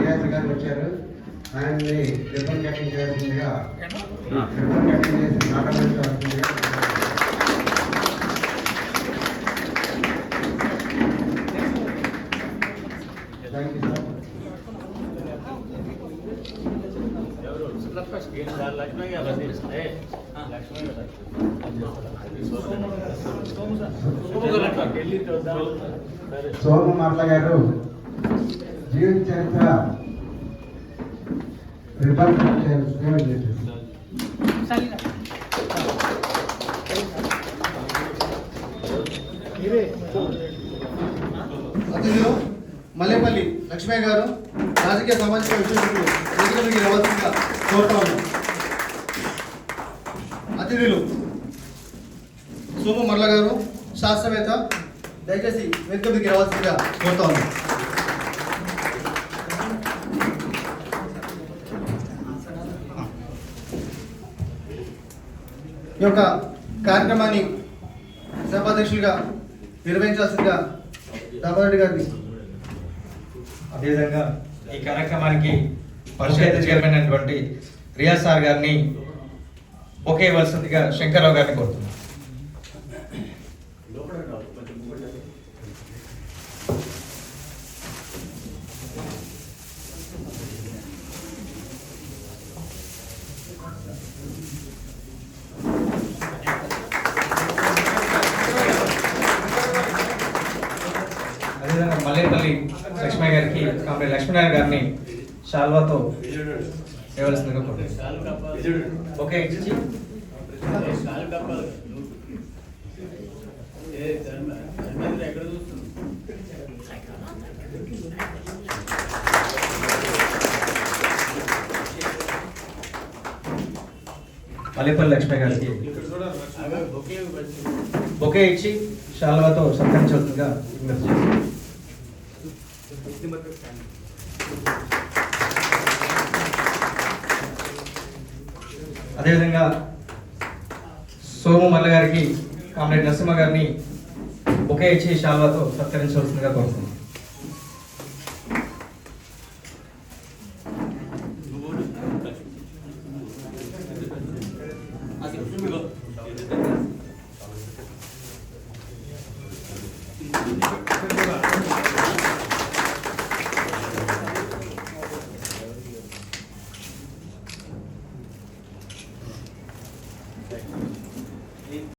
నాగేంద్ర గారు వచ్చారు. ఆయన్ని రిబ్బన్ కటింగ్ చేయాల్సిందిగా రిబ్బన్ కటింగ్ చేసి మాట్లాడాల్సిందిగా సోము మర్ల గారు జీవిత చరిత్ర రిబ్బన్ కట్ చేయాల్సిందిగా అతిథులు మల్లేపల్లి లక్ష్మయ్య గారు రాజకీయ సామాజిక విశ్లేషకులు వేదికలకి రావాల్సిందిగా కోరుతా ఉన్నాం. అతిథులు సోము మర్ల గారు శాస్త్రవేత్త దయచేసి వేదికలకి రావాల్సిందిగా కోరుతా ఉన్నాం. ఈ యొక్క కార్యక్రమాన్ని సభాధ్యక్షులుగా నిర్వహించాల్సిందిగా దామోదర్ గారిని. అదేవిధంగా ఈ కార్యక్రమానికి పరిషత్ చైర్మన్ అయినటువంటి రియాజ్ సార్ గారిని ఒకే ఇవ్వాల్సిందిగా శంకర్రావు గారిని కోరుతున్నాం. అదేవిధంగా మల్లేపల్లి లక్ష్మయ్య గారికి కామ్రేడ్ లక్ష్మీనారాయణ గారిని శాల్వాతో ఇవ్వాల్సిందిగా కోరుతున్నాం. ఓకే ఇచ్చి మల్లేపల్లి లక్ష్మయ్య గారికి బొకే ఇచ్చి శాల్వాతో సత్కరించాల్సిందిగా అదేవిధంగా సోము మల్ల గారికి కామ్రేడ్ నరసింహ గారిని బొకే ఇచ్చి శాల్వాతో సత్కరించవలసిందిగా కోరుతున్నాం.